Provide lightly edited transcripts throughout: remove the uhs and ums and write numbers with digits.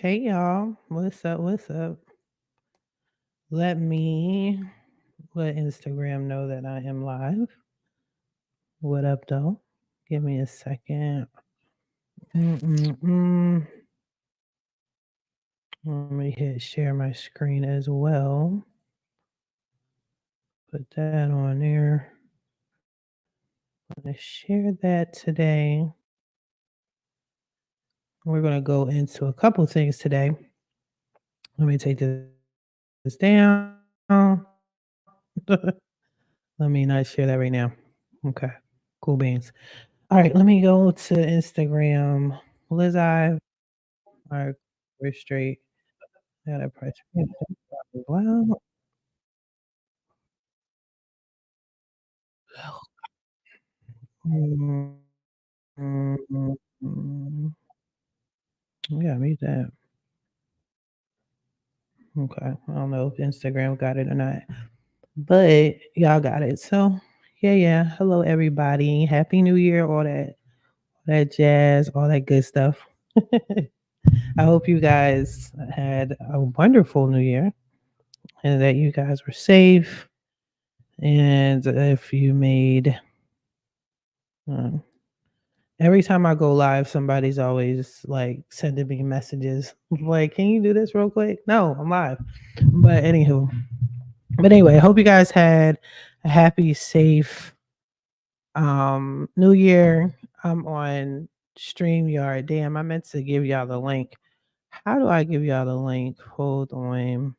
Hey y'all, what's up? What's up? Let me let Instagram know that I am live. What up, though? Give me a second. Mm-mm-mm. Let me hit share my screen as well. Put that on there. I'm gonna share that today. We're gonna go into a couple things today. Let me take this down. Let me not share that right now. Okay, cool beans. All right, let me go to Instagram. Liz I. All right, we're straight. Gotta press well. Mm, mm, mm. Yeah, mute that. Okay. I don't know if Instagram got it or not, but y'all got it. So yeah. Hello everybody. Happy New Year, all that jazz, all that good stuff. I hope you guys had a wonderful New Year and that you guys were safe. And if you made, uh, every time I go live, somebody's always like sending me messages like, "Can you do this real quick?" No, I'm live. But anyway, I hope you guys had a happy, safe New Year. I'm on StreamYard. Damn, I meant to give y'all the link. How do I give y'all the link? Hold on.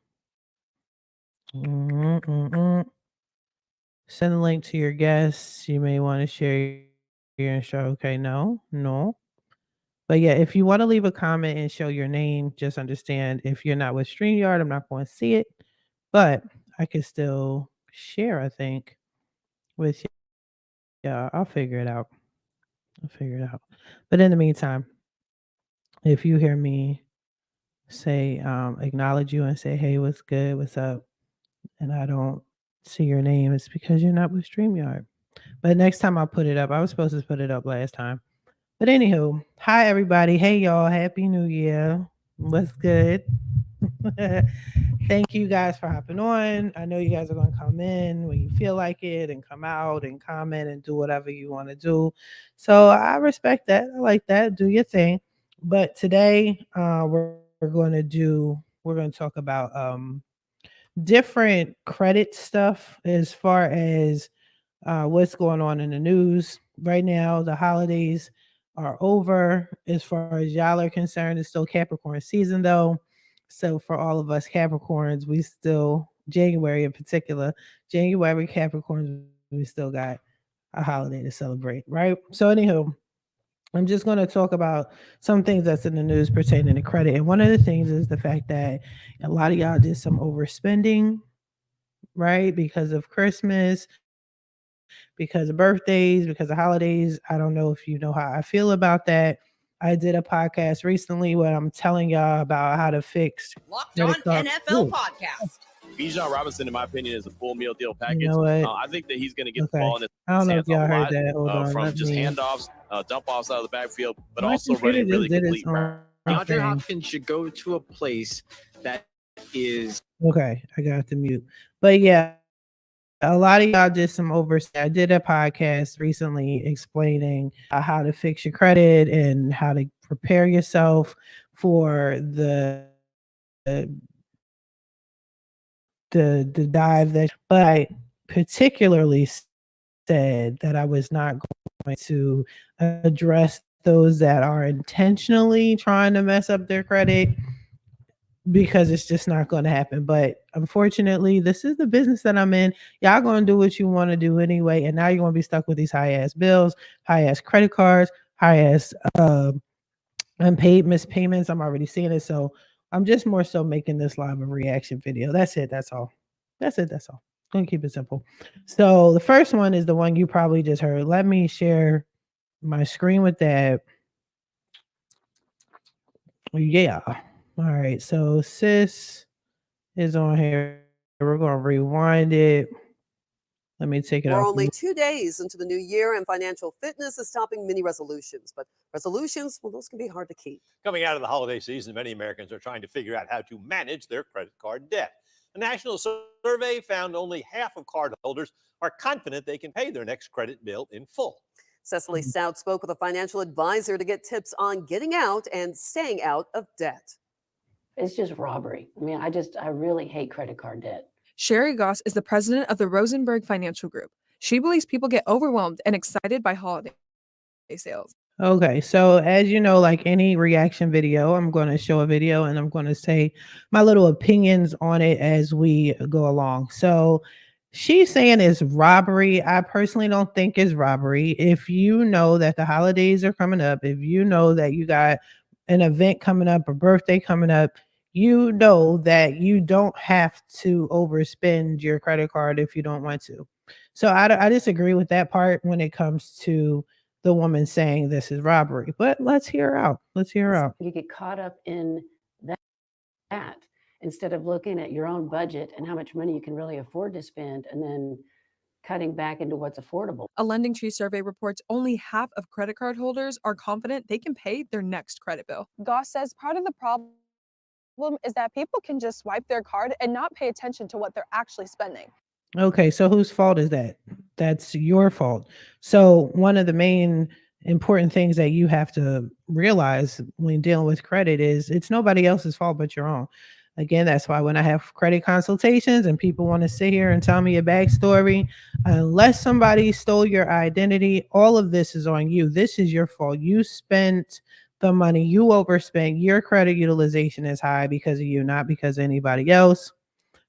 Mm-mm-mm. Send the link to your guests. You may want to share your show. Okay, no. But yeah, if you want to leave a comment and show your name, just understand if you're not with StreamYard, I'm not going to see it. But I can still share, I think, with you. Yeah, I'll figure it out. I'll figure it out. But in the meantime, if you hear me say, acknowledge you and say, hey, what's good? What's up? And I don't see your name, it's because you're not with StreamYard. But next time I'll put it up. I was supposed to put it up last time. But anywho, hi everybody. Hey y'all, happy new year. What's good? Thank you guys for hopping on. I know you guys are going to come in when you feel like it and come out and comment and do whatever you want to do. So I respect that. I like that. Do your thing. But today we're going to talk about different credit stuff as far as what's going on in the news right now. The holidays are over as far as y'all are concerned. It's still Capricorn season though. So for all of us Capricorns, we still January in particular, January Capricorns, we still got a holiday to celebrate, right? So anywho, I'm just going to talk about some things that's in the news pertaining to credit. And one of the things is the fact that a lot of y'all did some overspending, right? Because of Christmas, because of birthdays, because of holidays. I don't know if you know how I feel about that. I did a podcast recently where I'm telling y'all about how to fix Locked credit On card. NFL podcast. Bijan Robinson, in my opinion, is a full meal deal You package. know what? I think that he's going to get the Okay. ball in I his don't know if hands a y'all heard lot that. Hold on. from Let just me. handoffs, dump offs out of the backfield, but My also computer running just really did its complete own routes. DeAndre thing. Hopkins should go to a place that is Okay. I got the mute. But yeah, a lot of y'all did some overspending. I did a podcast recently explaining how to fix your credit and how to prepare yourself for the dive that, but I particularly said that I was not going to address those that are intentionally trying to mess up their credit because it's just not going to happen. But unfortunately, this is the business that I'm in. Y'all going to do what you want to do anyway, and now you're going to be stuck with these high ass bills, high ass credit cards, high ass unpaid missed payments. I'm already seeing it, so I'm just more so making this live a reaction video. That's it. That's all. That's all. Gonna keep it simple. So the first one is the one you probably just heard. Let me share my screen with that. Yeah. All right. So sis is on here. We're gonna rewind it. Let me take it We're off. only 2 days into the new year, and financial fitness is topping many resolutions. But resolutions, well, those can be hard to keep. Coming out of the holiday season, many Americans are trying to figure out how to manage their credit card debt. A national survey found only half of cardholders are confident they can pay their next credit bill in full. Cecily Stout spoke with a financial advisor to get tips on getting out and staying out of debt. It's just robbery. I mean, I really hate credit card debt. Sherry Goss is the president of the Rosenberg Financial Group. She believes people get overwhelmed and excited by holiday sales. Okay, so as you know, like any reaction video, I'm going to show a video and I'm going to say my little opinions on it as we go along. So she's saying it's robbery. I personally don't think it's robbery. If you know that the holidays are coming up, if you know that you got an event coming up, a birthday coming up, you know that you don't have to overspend your credit card if you don't want to. So I disagree with that part when it comes to the woman saying this is robbery. But let's hear her out. Let's hear her out. You get caught up in that instead of looking at your own budget and how much money you can really afford to spend and then cutting back into what's affordable. A Lending Tree survey reports only half of credit card holders are confident they can pay their next credit bill. Goss says part of the problem is that people can just swipe their card and not pay attention to what they're actually spending. Okay, so whose fault is that? That's your fault. So one of the main important things that you have to realize when dealing with credit is it's nobody else's fault but your own. Again, that's why when I have credit consultations and people want to sit here and tell me a backstory, unless somebody stole your identity, all of this is on you. This is your fault. You spent the money, you overspent, your credit utilization is high because of you, not because of anybody else.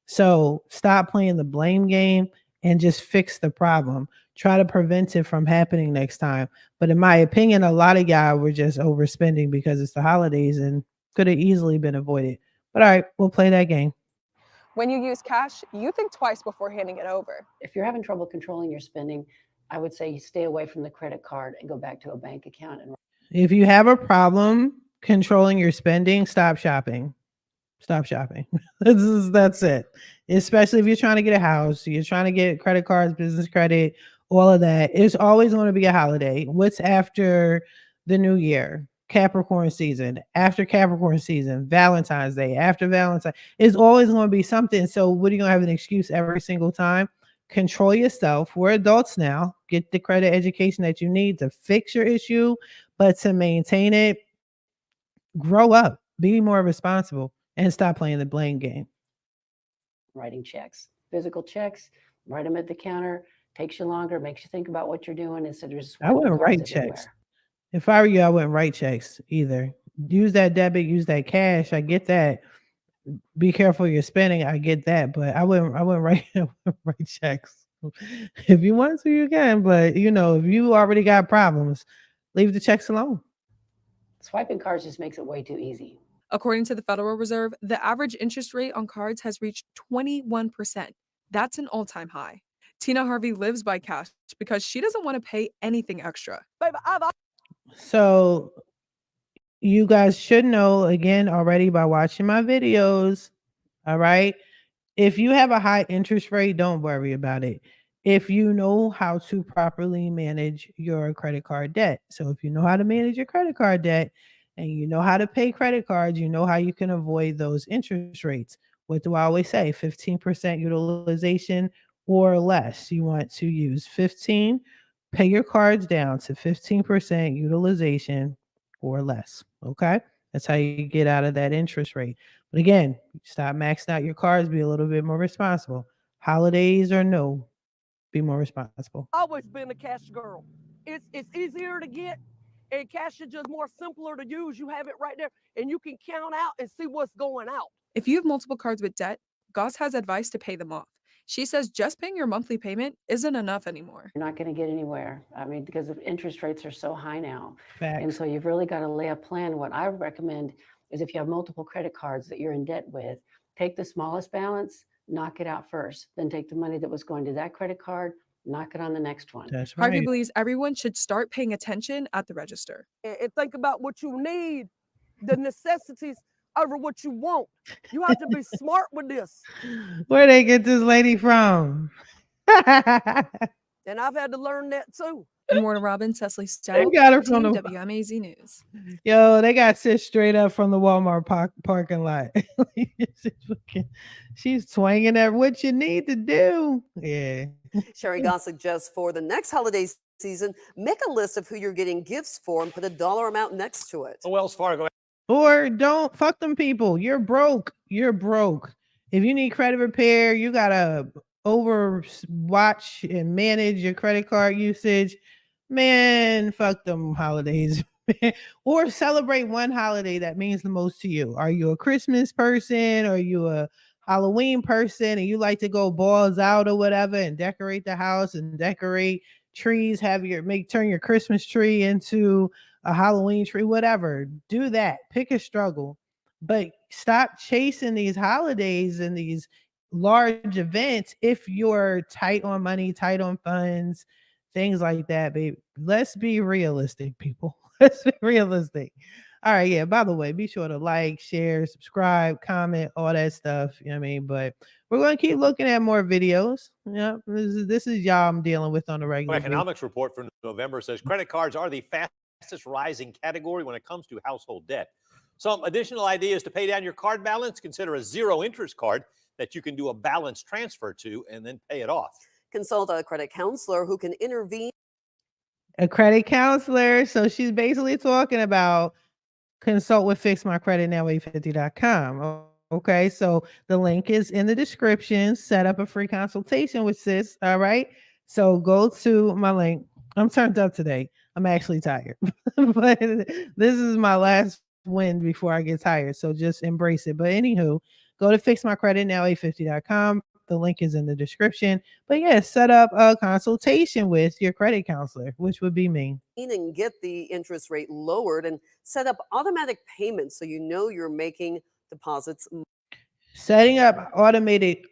So stop playing the blame game and just fix the problem. Try to prevent it from happening next time. But in my opinion, a lot of y'all were just overspending because it's the holidays and could have easily been avoided. But all right, we'll play that game. When you use cash, you think twice before handing it over. If you're having trouble controlling your spending, I would say you stay away from the credit card and go back to a bank account. And if you have a problem controlling your spending, stop shopping. Stop shopping. That's it. Especially if you're trying to get a house, you're trying to get credit cards, business credit, all of that. It's always going to be a holiday. What's after the new year? Capricorn season. After Capricorn season, Valentine's Day. After Valentine's, it's always going to be something. So what are you going to have an excuse every single time? Control yourself. We're adults now. Get the credit education that you need to fix your issue, but to maintain it, grow up, be more responsible. And stop playing the blame game. Writing checks, physical checks, write them at the counter. Takes you longer, makes you think about what you're doing instead of just. I wouldn't write checks. If I were you, I wouldn't write checks either. Use that debit, use that cash. I get that. Be careful you're spending. I get that, but I wouldn't write checks. If you want to, you can. But if you already got problems, leave the checks alone. Swiping cards just makes it way too easy. According to the Federal Reserve, the average interest rate on cards has reached 21%. That's an all-time high. Tina Harvey lives by cash because she doesn't want to pay anything extra. So you guys should know, again, already by watching my videos, all right? If you have a high interest rate, don't worry about it. If you know how to properly manage your credit card debt. So if you know how to manage your credit card debt, and you know how to pay credit cards, you know how you can avoid those interest rates. What do I always say? 15% utilization or less. You want to use 15, pay your cards down to 15% utilization or less. Okay? That's how you get out of that interest rate. But again, stop maxing out your cards, be a little bit more responsible. Holidays or no, be more responsible. Always been a cash girl. It's easier to get, and cash is just more simpler to use. You have it right there, and you can count out and see what's going out. If you have multiple cards with debt, Goss has advice to pay them off. She says just paying your monthly payment isn't enough anymore. You're not going to get anywhere. I mean, because the interest rates are so high now. Facts. And so you've really got to lay a plan. What I recommend is if you have multiple credit cards that you're in debt with, take the smallest balance, knock it out first, then take the money that was going to that credit card, knock it on the next one. That's right. Harvey believes everyone should start paying attention at the register. And think about what you need, the necessities over what you want. You have to be smart with this. Where they get this lady from? And I've had to learn that too. In Warner Robins, Cecily Stout, got her from the WMAZ News. Yo, they got sis straight up from the Walmart parking lot. She's swinging at what you need to do. Yeah. Sherry Goss suggests for the next holiday season, make a list of who you're getting gifts for and put a dollar amount next to it. Wells Fargo. Or don't fuck them people. You're broke. You're broke. If you need credit repair, you gotta watch and manage your credit card usage. Man, fuck them holidays. Or celebrate one holiday that means the most to you. Are you a Christmas person? Are you a Halloween person and you like to go balls out or whatever and decorate the house and decorate trees, turn your Christmas tree into a Halloween tree, whatever. Do that. Pick a struggle. But stop chasing these holidays and these large events if you're tight on money, tight on funds, things like that, baby. Let's be realistic, people. Let's be realistic. All right, yeah. By the way, be sure to like, share, subscribe, comment, all that stuff. You know what I mean? But we're going to keep looking at more videos. Yeah, this is y'all I'm dealing with on the regular. Economics report from November says credit cards are the fastest rising category when it comes to household debt. Some additional ideas to pay down your card balance: consider a zero interest card that you can do a balance transfer to and then pay it off. Consult a credit counselor who can intervene. A credit counselor. So she's basically talking about consult with fixmycreditnow850.com. Okay, so the link is in the description. Set up a free consultation with sis. All right, so go to my link. I'm turned up today. I'm actually tired, but this is my last win before I get tired. So just embrace it. But anywho, go to fixmycreditnow850.com. The link is in the description. But yeah, set up a consultation with your credit counselor, which would be me. And get the interest rate lowered and set up automatic payments so you know you're making deposits. Setting up automatic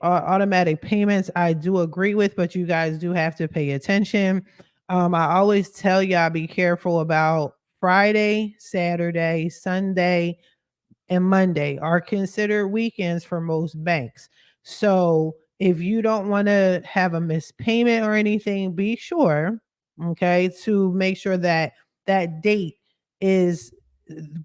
payments, I do agree with, but you guys do have to pay attention. I always tell y'all be careful about Friday, Saturday, Sunday, and Monday are considered weekends for most banks. So if you don't want to have a missed payment or anything, be sure, okay, to make sure that that date is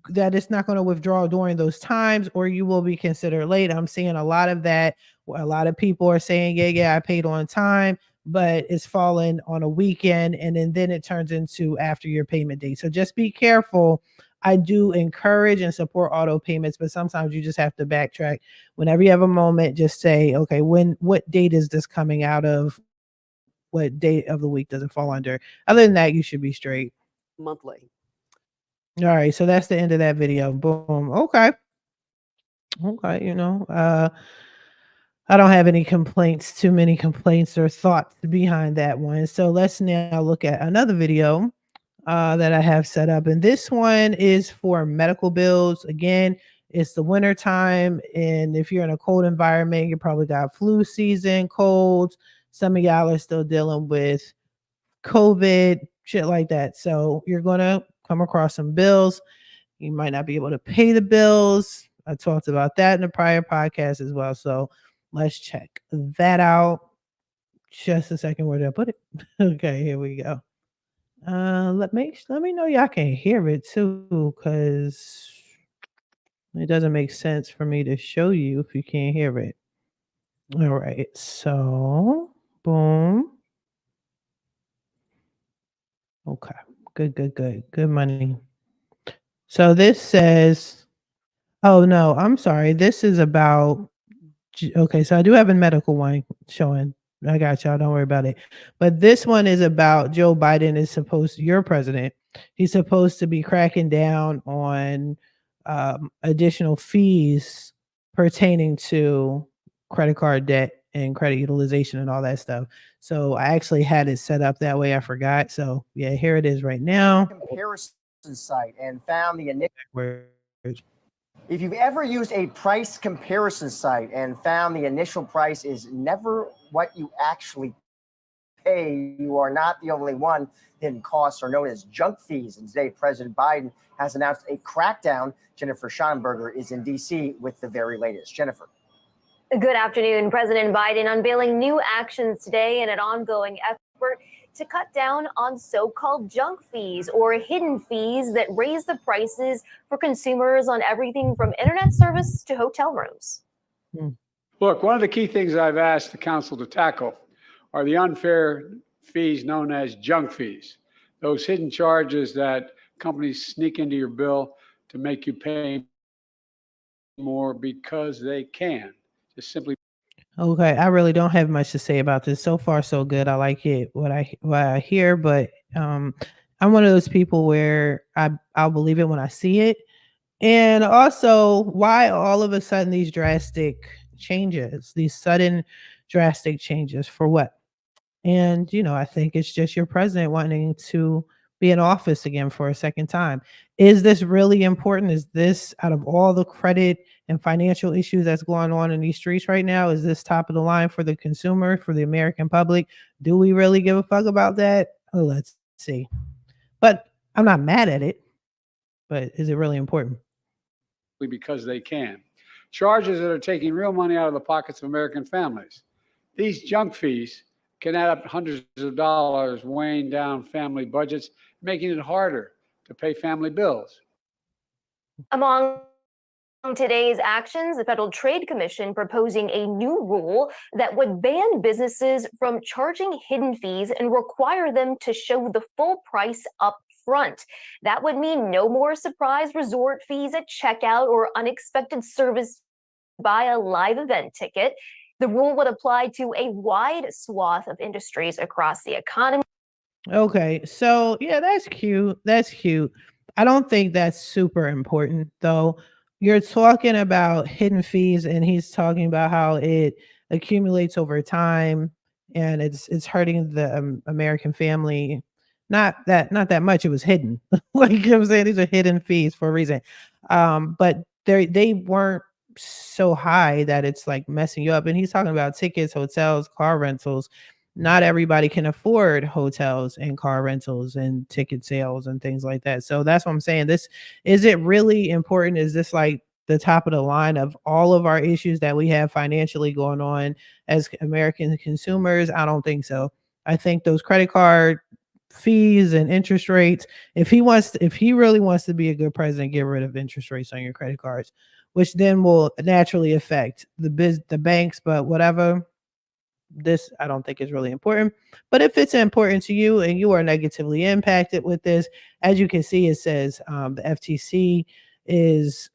that it's not going to withdraw during those times or you will be considered late. I'm seeing a lot of that. A lot of people are saying, yeah, I paid on time, but it's fallen on a weekend and then it turns into after your payment date. So just be careful. I do encourage and support auto payments, but sometimes you just have to backtrack. Whenever you have a moment, just say, okay, what date is this coming out of? What day of the week does it fall under? Other than that, you should be straight. Monthly. All right, so that's the end of that video. Boom. Okay, you know, I don't have any complaints, too many complaints or thoughts behind that one. So let's now look at another video that I have set up. And this one is for medical bills. Again, it's the winter time. And if you're in a cold environment, you probably got flu season, colds. Some of y'all are still dealing with COVID, shit like that. So you're going to come across some bills. You might not be able to pay the bills. I talked about that in the prior podcast as well. So let's check that out. Just a second. Where did I put it? Okay, here we go. Let me know y'all can hear it too, because it doesn't make sense for me to show you if you can't hear it. All right, so boom. Okay, good money. So this says, oh no, I'm sorry. This is about, okay, so I do have a medical one showing. I got y'all. Don't worry about it. But this one is about Joe Biden is supposed to, your president, he's supposed to be cracking down on additional fees pertaining to credit card debt and credit utilization and all that stuff. So I actually had it set up that way. I forgot. So yeah, here it is right now. Comparison site and found the initial. Words. If you've ever used a price comparison site and found the initial price is never what you actually pay, you are not the only one. Hidden costs are known as junk fees. And today, President Biden has announced a crackdown. Jennifer Schonberger is in D.C. with the very latest. Jennifer. Good afternoon. President Biden unveiling new actions today in an ongoing effort to cut down on so-called junk fees or hidden fees that raise the prices for consumers on everything from internet service to hotel rooms. Look, one of the key things I've asked the council to tackle are the unfair fees known as junk fees, those hidden charges that companies sneak into your bill to make you pay more because they can. Just simply. Okay, I really don't have much to say about this. So far, so good. I like it what I hear, but I'm one of those people where I'll believe it when I see it. And also, why all of a sudden these drastic changes, these sudden drastic changes for what? And, I think it's just your president wanting to be in office again for a second time. Is this really important? Is this, out of all the credit and financial issues that's going on in these streets right now, is this top of the line for the consumer, for the American public? Do we really give a fuck about that? Oh, let's see. But I'm not mad at it. But is it really important? Because they can. Charges that are taking real money out of the pockets of American families. These junk fees can add up hundreds of dollars, weighing down family budgets, making it harder to pay family bills. Among today's actions, the Federal Trade Commission proposing a new rule that would ban businesses from charging hidden fees and require them to show the full price up front. That would mean no more surprise resort fees at checkout or unexpected service buy a live event ticket. The rule would apply to a wide swath of industries across the economy. Okay, so yeah, that's cute. That's cute. I don't think that's super important though. You're talking about hidden fees, and he's talking about how it accumulates over time, and it's hurting the American family. Not that much. It was hidden. Like, I'm saying, these are hidden fees for a reason. But they weren't so high that it's like messing you up. And he's talking about tickets, hotels, car rentals. Not everybody can afford hotels and car rentals and ticket sales and things like that. So that's what I'm saying. This, is it really important? Is this like the top of the line of all of our issues that we have financially going on as American consumers? I don't think so. I think those credit card fees and interest rates, if he really wants to be a good president, get rid of interest rates on your credit cards, which then will naturally affect the banks, but whatever. This I don't think is really important. But if it's important to you and you are negatively impacted with this, as you can see, it says the FTC is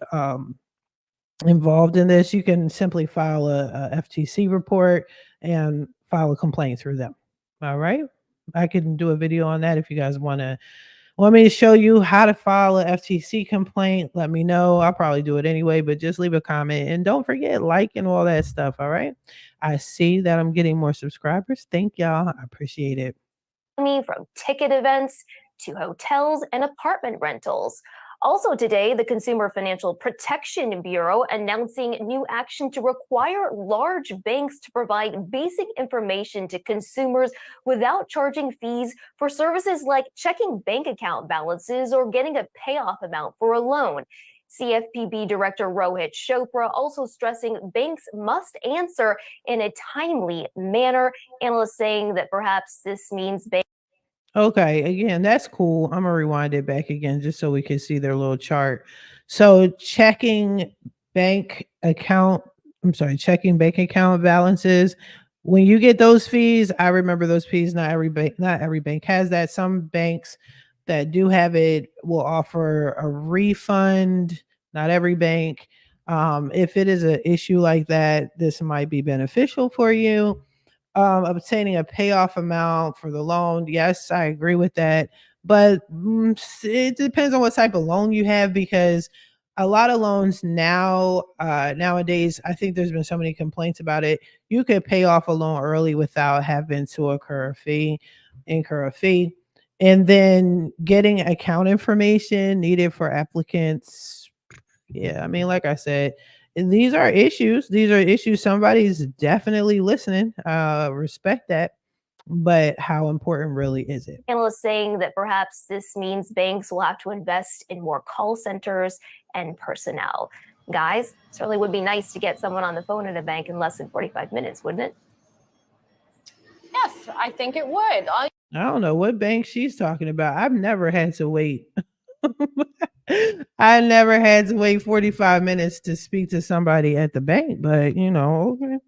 involved in this. You can simply file a FTC report and file a complaint through them. All right. I can do a video on that if you guys want me to show you how to file a FTC complaint. Let me know. I'll probably do it anyway, but just leave a comment and don't forget like and all that stuff. All right. I see that I'm getting more subscribers. Thank y'all. I appreciate it. From ticket events to hotels and apartment rentals. Also today, the Consumer Financial Protection Bureau announcing new action to require large banks to provide basic information to consumers without charging fees for services like checking bank account balances or getting a payoff amount for a loan. CFPB Director Rohit Chopra also stressing banks must answer in a timely manner. Analysts saying that perhaps this means banks. Okay, again, that's cool. I'm gonna rewind it back again just so we can see their little chart. So checking bank account, checking bank account balances. When you get those fees, I remember those fees. Not every bank has that. Some banks that do have it will offer a refund. Not every bank. If it is an issue like that, this might be beneficial for you. Obtaining a payoff amount for the loan. Yes, I agree with that. But it depends on what type of loan you have, because a lot of loans nowadays, I think there's been so many complaints about it. You could pay off a loan early without having to incur a fee. And then getting account information needed for applicants. Yeah, I mean, like I said, these are issues. These are issues. Somebody's definitely listening. Respect that. But how important really is it? Analysts saying that perhaps this means banks will have to invest in more call centers and personnel. Guys, certainly would be nice to get someone on the phone at a bank in less than 45 minutes, wouldn't it? Yes, I think it would. I don't know what bank she's talking about. I've never had to wait. I never had to wait 45 minutes to speak to somebody at the bank, but okay.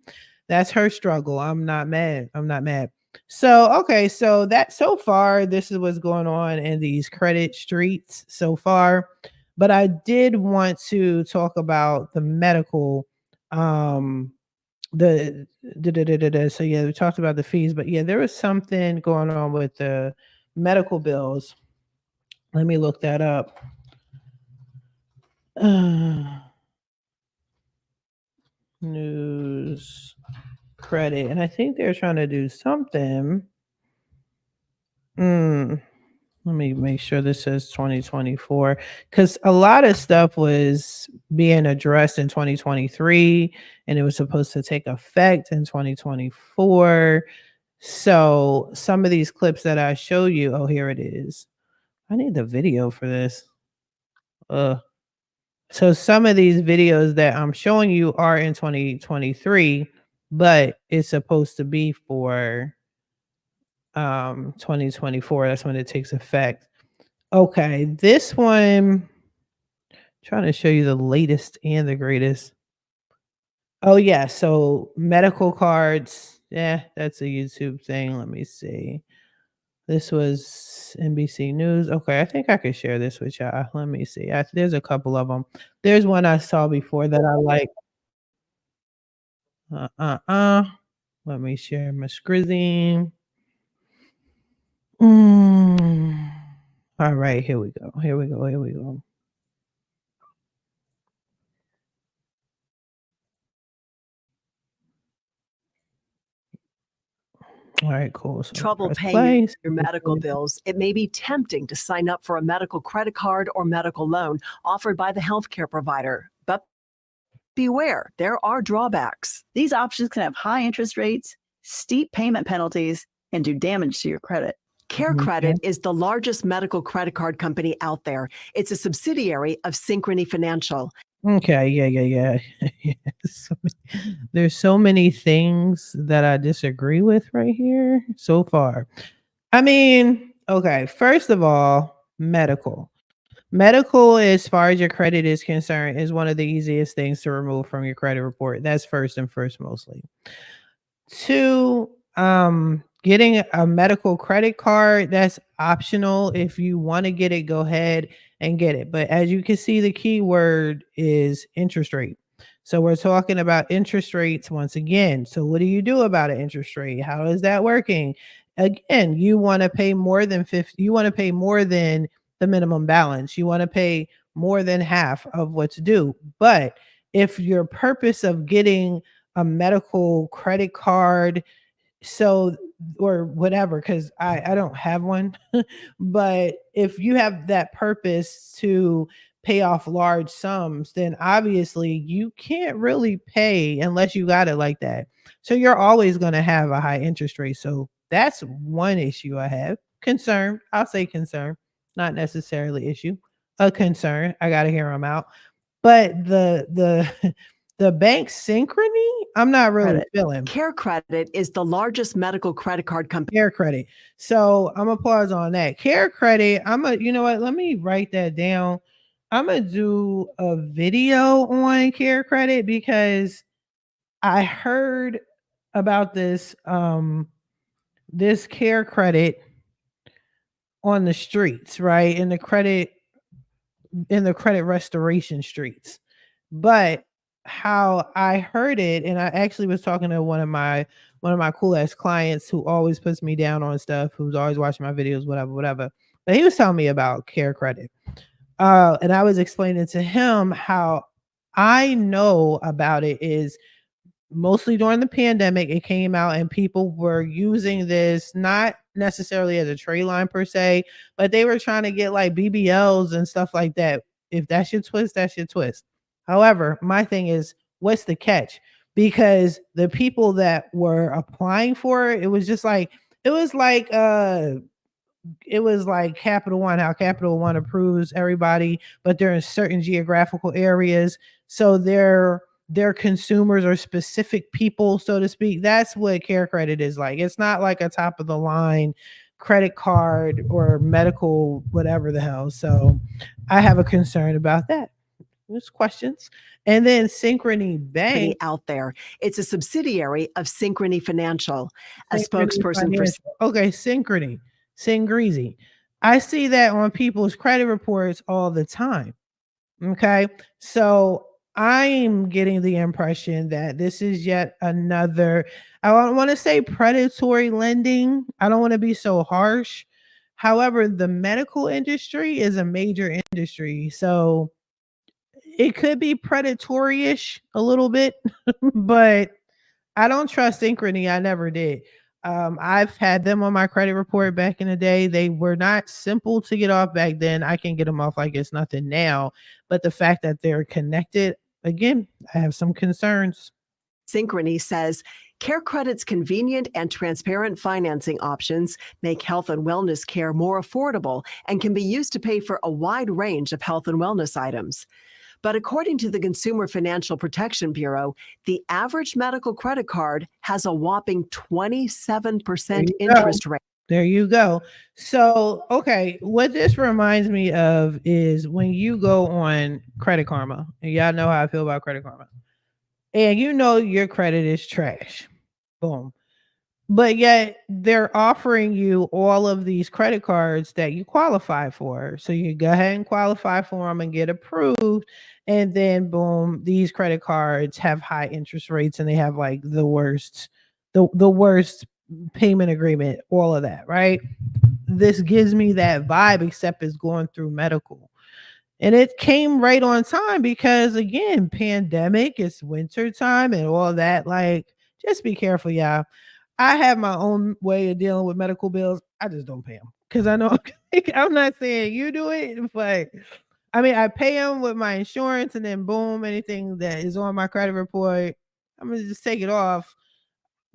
That's her struggle. I'm not mad. I'm not mad. So, okay, so far, this is what's going on in these credit streets so far. But I did want to talk about the medical so yeah, we talked about the fees, but yeah, there was something going on with the medical bills. Let me look that up. News credit, and I think they're trying to do something. Let me make sure this says 2024, because a lot of stuff was being addressed in 2023 and it was supposed to take effect in 2024. So some of these clips that I show you, oh, here it is. I need the video for this. So some of these videos that I'm showing you are in 2023, but it's supposed to be for 2024. That's when it takes effect. Okay, this one, trying to show you the latest and the greatest. Oh yeah, so medical cards. Yeah, that's a YouTube thing. Let me see. This was NBC News. Okay, I think I could share this with y'all. Let me see. There's a couple of them. There's one I saw before that I like. Let me share my screen. All right, here we go. Here we go. All right, cool. So Trouble press paying play. your medical bills. It may be tempting to sign up for a medical credit card or medical loan offered by the healthcare provider, but beware, there are drawbacks. These options can have high interest rates, steep payment penalties, and do damage to your credit. Care Credit is the largest medical credit card company out there. It's a subsidiary of Synchrony Financial. Okay, yeah. There's so many things that I disagree with right here so far. I mean, okay, first of all, medical. Medical, as far as your credit is concerned, is one of the easiest things to remove from your credit report. That's first mostly. Two, getting a medical credit card, that's optional. If you want to get it, go ahead and get it. But as you can see, the key word is interest rate. So we're talking about interest rates once again. So what do you do about an interest rate? How is that working? Again, you want to pay more than 50, you want to pay more than the minimum balance. You want to pay more than half of what's due. But if your purpose of getting a medical credit card, or whatever, because I don't have one, but if you have that purpose to pay off large sums, then obviously you can't really pay unless you got it like that. So you're always going to have a high interest rate. So that's one issue I have. Concern, I'll say concern, not necessarily issue, a concern. I got to hear them out. But the bank Synchrony, I'm not really feeling. Care Credit is the largest medical credit card company. Care Credit. So I'm gonna pause on that. Care Credit. You know what? Let me write that down. I'm gonna do a video on Care Credit because I heard about this this Care Credit on the streets, right? In the credit restoration streets. But how I heard it, and I actually was talking to one of my cool ass clients who always puts me down on stuff, who's always watching my videos, whatever. But he was telling me about Care Credit. And I was explaining to him how I know about it is mostly during the pandemic, it came out and people were using this, not necessarily as a trade line per se, but they were trying to get like BBLs and stuff like that. If that's your twist, that's your twist. However, my thing is, what's the catch? Because the people that were applying for it, it was like it was like Capital One, how Capital One approves everybody, but they're in certain geographical areas. So their consumers are specific people, so to speak. That's what Care Credit is like. It's not like a top of the line credit card or medical, whatever the hell. So I have a concern about that. There's questions. And then Synchrony Bank. Out there. It's a subsidiary of Synchrony Financial. A Synchrony spokesperson for Financial. Okay, Synchrony. Syngreasy. I see that on people's credit reports all the time. Okay. So I'm getting the impression that this is yet another, I don't want to say predatory lending. I don't want to be so harsh. However, the medical industry is a major industry. So it could be predatory-ish a little bit, but I don't trust Synchrony. I never did. I've had them on my credit report back in the day. They were not simple to get off back then. I can get them off like it's nothing now. But the fact that they're connected, again, I have some concerns. Synchrony says Care Credit's convenient and transparent financing options make health and wellness care more affordable and can be used to pay for a wide range of health and wellness items. But according to the Consumer Financial Protection Bureau, the average medical credit card has a whopping 27% interest rate. There you go. So, okay, what this reminds me of is when you go on Credit Karma, and y'all know how I feel about Credit Karma, and you know your credit is trash. Boom. But yet they're offering you all of these credit cards that you qualify for. So you go ahead and qualify for them and get approved. And then boom, these credit cards have high interest rates and they have like the worst payment agreement, all of that, right? This gives me that vibe, except it's going through medical. And it came right on time because again, pandemic, it's winter time and all that. Like, just be careful, y'all. I have my own way of dealing with medical bills. I just don't pay them because I know I'm not saying you do it, but I mean, I pay them with my insurance and then boom, anything that is on my credit report, I'm going to just take it off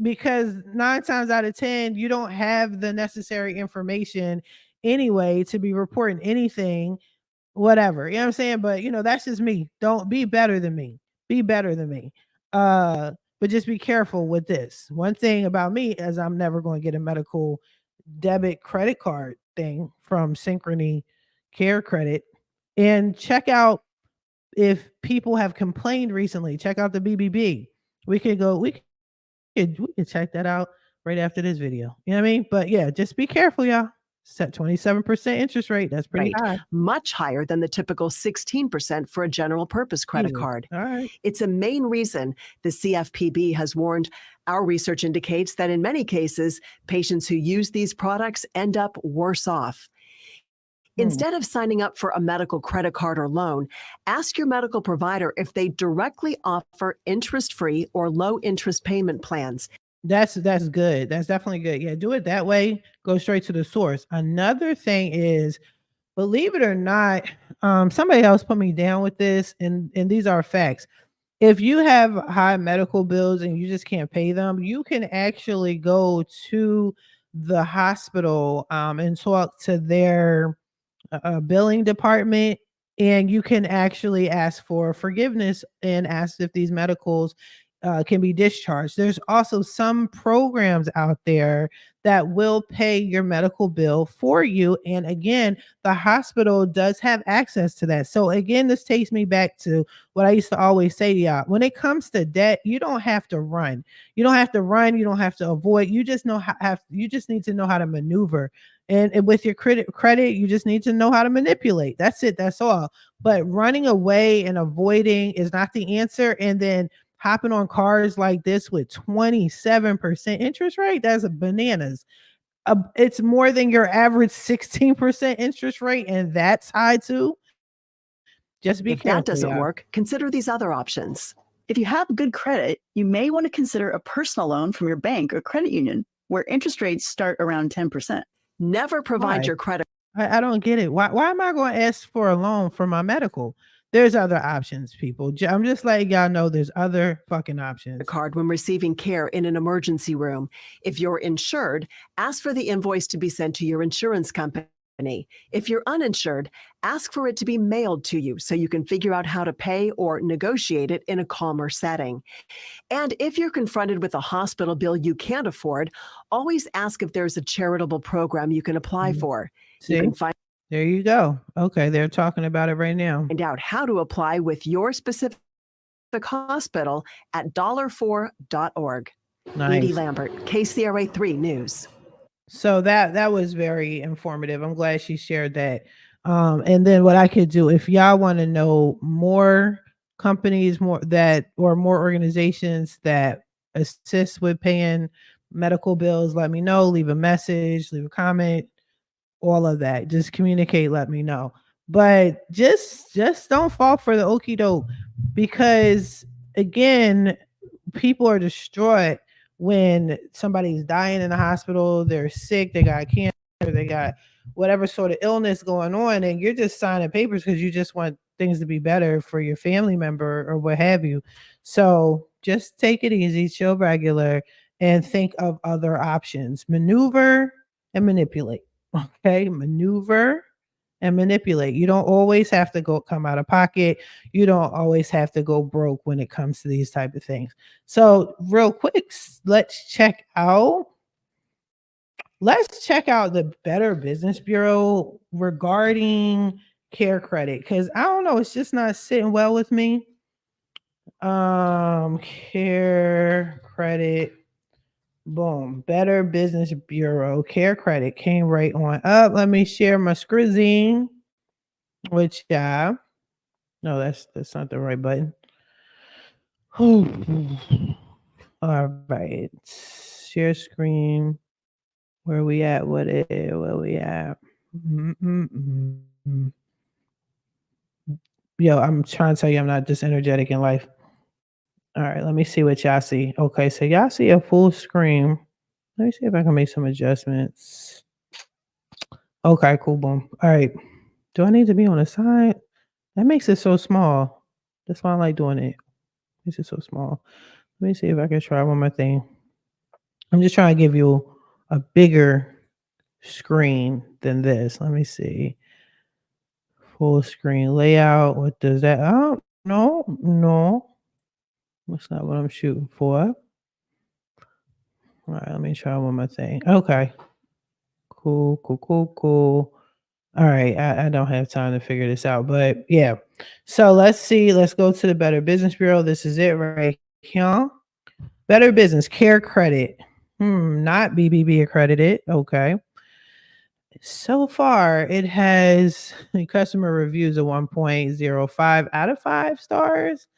because 9 times out of 10, you don't have the necessary information anyway to be reporting anything, whatever. You know what I'm saying? But that's just me. Don't be better than me. Be better than me. But just be careful with this. One thing about me is I'm never going to get a medical debit credit card thing from Synchrony Care Credit. And check out if people have complained recently. Check out the BBB. We could check that out right after this video. You know what I mean? But yeah, just be careful, y'all. Set 27% interest rate. That's pretty high. Much higher than the typical 16% for a general purpose credit card. All right. It's a main reason the CFPB has warned. Our research indicates that in many cases, patients who use these products end up worse off. Instead of signing up for a medical credit card or loan, ask your medical provider if they directly offer interest-free or low-interest payment plans. That's good. That's definitely good. Yeah, do it that way. Go straight to the source. Another thing is, believe it or not, somebody else put me down with this, and these are facts. If you have high medical bills and you just can't pay them, you can actually go to the hospital and talk to their billing department, and you can actually ask for forgiveness and ask if these medicals can be discharged. There's also some programs out there that will pay your medical bill for you. And again, the hospital does have access to that. So again, this takes me back to what I used to always say to y'all. When it comes to debt, you don't have to run. You don't have to run. You don't have to avoid. You just you just need to know how to maneuver. And with your credit, you just need to know how to manipulate. That's it. That's all. But running away and avoiding is not the answer. And then hopping on cars like this with 27% interest rate, that's a bananas. It's more than your average 16% interest rate, and that's high too. Just be If careful. that doesn't work, consider these other options. If you have good credit, you may want to consider a personal loan from your bank or credit union, where interest rates start around 10%. Never provide your credit. I don't get it. Why am I going to ask for a loan for my medical? there's other options, people. I'm just letting y'all know there's other fucking options. Card when receiving care in an emergency room. If you're insured, ask for the invoice to be sent to your insurance company. If you're uninsured, ask for it to be mailed to you so you can figure out how to pay or negotiate it in a calmer setting. And if you're confronted with a hospital bill you can't afford, always ask if there's a charitable program you can apply for. See? You can find There you go. Okay, they're talking about it right now. Find out how to apply with your specific hospital at dollar4.org. Nice. Edie Lambert, KCRA 3 News. So that was very informative. I'm glad she shared that. And then what I could do, if y'all want to know more companies, more organizations that assist with paying medical bills, let me know. Leave a message, leave a comment, all of that. Just communicate, let me know. But just don't fall for the okie doke, because again, people are distraught when somebody's dying in the hospital, they're sick, they got cancer, they got whatever sort of illness going on, and you're just signing papers because you just want things to be better for your family member or what have you. So just take it easy, chill regular, and think of other options. Maneuver and manipulate. Okay, maneuver and manipulate. You don't always have to come out of pocket. You don't always have to go broke when it comes to these type of things. So real quick, let's check out the Better Business Bureau regarding care credit, because I don't know, it's just not sitting well with me. Care credit. Boom. Better Business Bureau care credit came right on up. Let me share my screen. Which no, that's not the right button. All right. Share screen. Where we at? Where we at? Yo, I'm trying to tell you I'm not this energetic in life. All right, let me see what y'all see. Okay, so y'all see a full screen. Let me see if I can make some adjustments. Okay, cool, boom. All right. Do I need to be on the side? That makes it so small. That's why I like doing it. Makes it so small. Let me see if I can try one more thing. I'm just trying to give you a bigger screen than this. Let me see. Full screen layout. What does that? Oh, no. That's not what I'm shooting for. All right, let me try one more thing. Okay. Cool. All right, I don't have time to figure this out, but yeah. So let's see. Let's go to the Better Business Bureau. This is it right here. Better Business Care Credit. Not BBB accredited. Okay. So far, it has customer reviews of 1.05 out of 5 stars.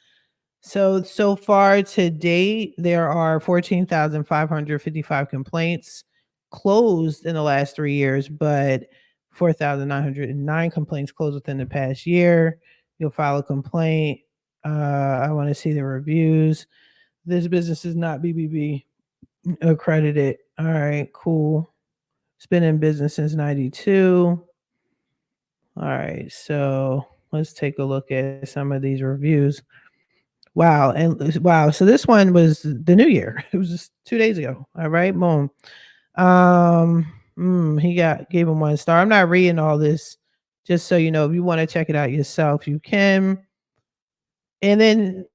So far to date, there are 14,555 complaints closed in the last 3 years, but 4,909 complaints closed within the past year. You'll file a complaint. I want to see the reviews. This business is not BBB accredited. All right, cool. It's been in business since 92. All right, so let's take a look at some of these reviews. Wow. So this one was the new year. It was just 2 days ago. All right, boom. He gave him 1 star. I'm not reading all this. Just so you know, if you want to check it out yourself, you can. And then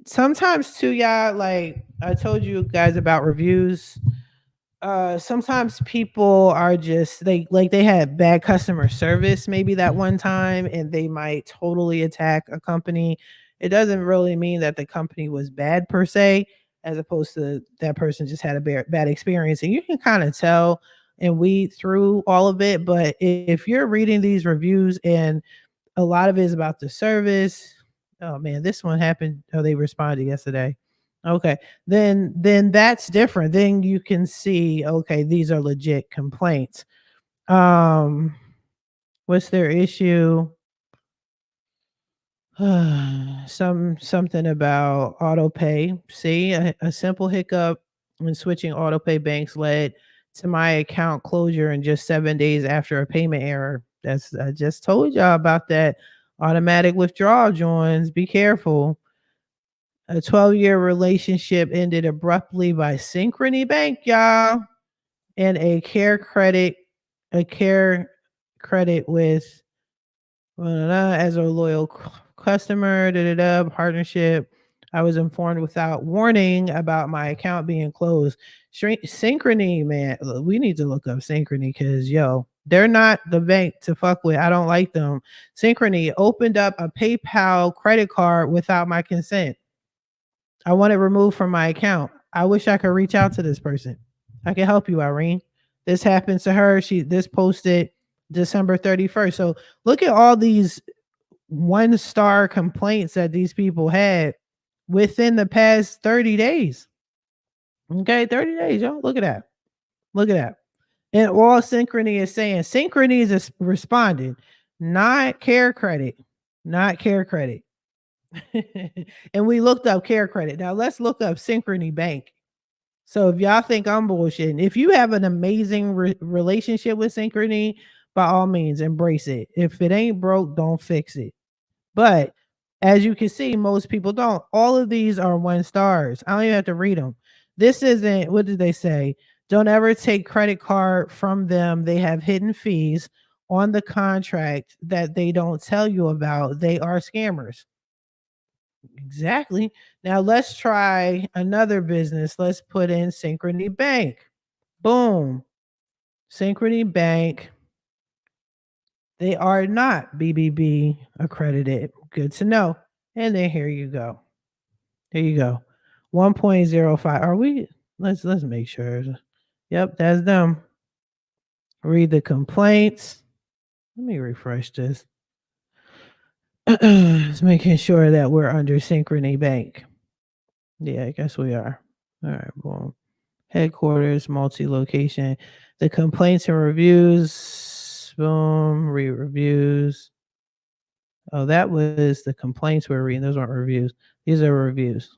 sometimes too, y'all, like I told you guys about reviews. Sometimes people are just they had bad customer service maybe that one time, and they might totally attack a company. It doesn't really mean that the company was bad per se, as opposed to that person just had a bad experience, and you can kind of tell and weed through all of it. But if you're reading these reviews and a lot of it is about the service, oh man, this one happened. Oh, they responded yesterday. Okay, then that's different. Then you can see, okay, these are legit complaints. What's their issue? Something about auto pay. See, a simple hiccup when switching auto pay banks led to my account closure in just 7 days after a payment error. I just told y'all about that Automatic withdrawal joins. Be careful. A 12-year relationship ended abruptly by Synchrony Bank, y'all, and a care credit with as a loyal customer, partnership. I was informed without warning about my account being closed. Synchrony, man, we need to look up Synchrony because, they're not the bank to fuck with. I don't like them. Synchrony opened up a PayPal credit card without my consent. I want it removed from my account. I wish I could reach out to this person. I can help you, Irene. This happened to her. This posted December 31st. So look at all these 1-star complaints that these people had within the past 30 days. Okay, 30 days, y'all. Look at that. Look at that. And all Synchrony is saying, Synchrony is responding, not care credit, not care credit. And we looked up care credit. Now let's look up Synchrony Bank. So if y'all think I'm bullshitting, if you have an amazing relationship with Synchrony, by all means, embrace it. If it ain't broke, don't fix it. But as you can see, most people don't. All of these are 1 stars. I don't even have to read them. This isn't, what did they say? Don't ever take credit card from them. They have hidden fees on the contract that they don't tell you about. They are scammers. Exactly. Now let's try another business. Let's put in Synchrony Bank. Boom. Synchrony Bank. They are not BBB accredited. Good to know. And then here you go. Here you go. 1.05. Are we? Let's make sure. Yep, that's them. Read the complaints. Let me refresh this. Just making sure that we're under Synchrony Bank. Yeah, I guess we are. All right, boom. Headquarters, multi-location. The complaints and reviews. Boom. Read reviews. Oh, that was the complaints we're reading. Those aren't reviews. These are reviews.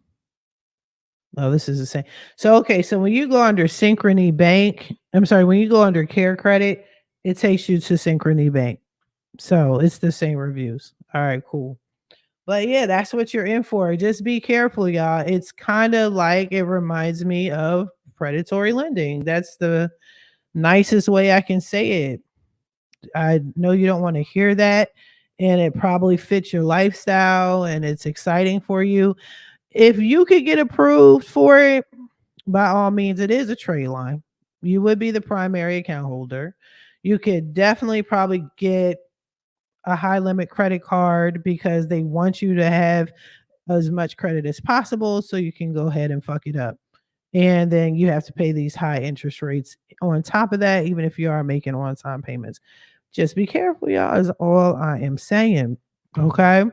Oh, this is the same. So, okay. So when you go under Synchrony Bank, when you go under care credit, it takes you to Synchrony Bank. So it's the same reviews. All right, cool. But yeah, that's what you're in for. Just be careful, y'all. It's kind of like, it reminds me of predatory lending. That's the nicest way I can say it. I know you don't want to hear that, and it probably fits your lifestyle and it's exciting for you. If you could get approved for it, by all means, it is a trade line. You would be the primary account holder. You could definitely probably get a high limit credit card because they want you to have as much credit as possible so you can go ahead and fuck it up. And then you have to pay these high interest rates on top of that, even if you are making on-time payments. Just be careful, y'all, is all I am saying. Okay.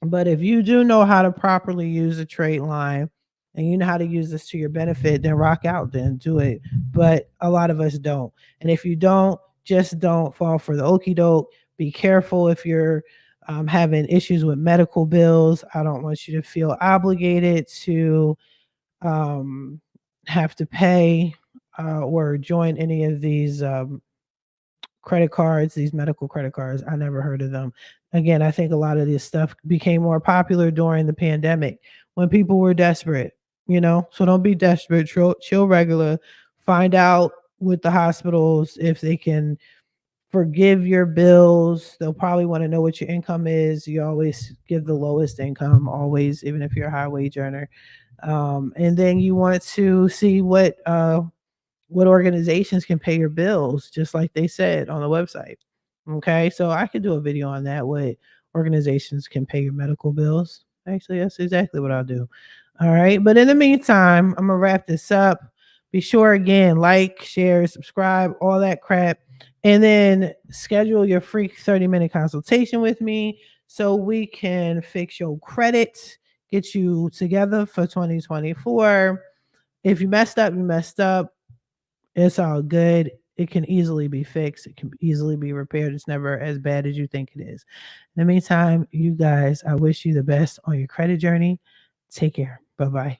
But if you do know how to properly use a trade line and you know how to use this to your benefit, then rock out, then do it. But a lot of us don't. And if you don't, just don't fall for the okie doke. Be careful if you're having issues with medical bills. I don't want you to feel obligated to have to pay or join any of these credit cards, these medical credit cards. I never heard of them. Again, I think a lot of this stuff became more popular during the pandemic when people were desperate, so don't be desperate. Chill regular. Find out with the hospitals if they can forgive your bills. They'll probably want to know what your income is. You always give the lowest income, always, even if you're a high wage earner. And then you want to see what organizations can pay your bills, just like they said on the website. Okay, so I could do a video on that. What organizations can pay your medical bills. Actually, that's exactly what I'll do. All right, but in the meantime, I'm gonna wrap this up. Be sure again, like, share, subscribe, all that crap, and then schedule your free 30-minute consultation with me so we can fix your credit, get you together for 2024. If you messed up, you messed up. It's all good. It can easily be fixed. It can easily be repaired. It's never as bad as you think it is. In the meantime, you guys, I wish you the best on your credit journey. Take care. Bye-bye.